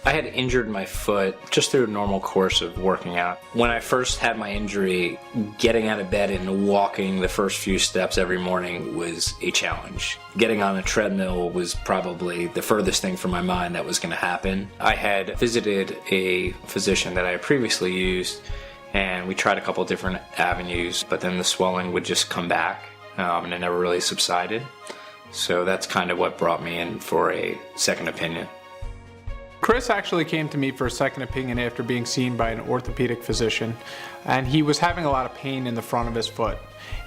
I had injured my foot just through a normal course of working out. When I first had my injury, getting out of bed and walking the first few steps every morning was a challenge. Getting on a treadmill was probably the furthest thing from my mind that was going to happen. I had visited a physician that I had previously used, and we tried a couple different avenues, but then the swelling would just come back, and it never really subsided. So that's kind of what brought me in for a second opinion. Chris actually came to me for a second opinion after being seen by an orthopedic physician, and he was having a lot of pain in the front of his foot.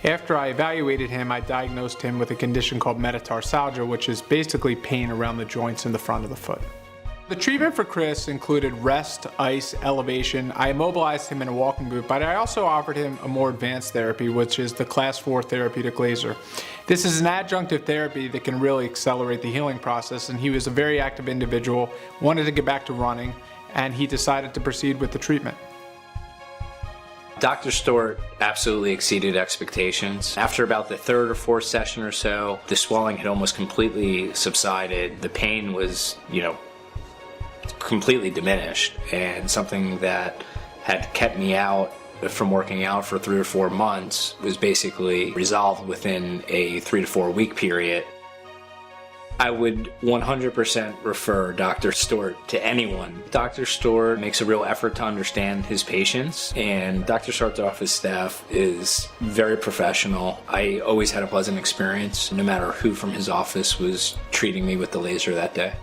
After I evaluated him, I diagnosed him with a condition called Metatarsalgia, which is basically pain around the joints in the front of the foot. The treatment for Chris included rest, ice, elevation. I immobilized him in a walking boot, but I also offered him a more advanced therapy, which is the Class 4 therapeutic laser. This is an adjunctive therapy that can really accelerate the healing process, and he was a very active individual, wanted to get back to running, and he decided to proceed with the treatment. Dr. Stewart absolutely exceeded expectations. After about the third or fourth session or so, the swelling had almost completely subsided. The pain was, completely diminished, and something that had kept me out from working out for 3 or 4 months was basically resolved within a 3 to 4 week period. I would 100% refer Dr. Stewart to anyone. Dr. Stewart makes a real effort to understand his patients, and Dr. Stewart's office staff is very professional. I always had a pleasant experience, no matter who from his office was treating me with the laser that day.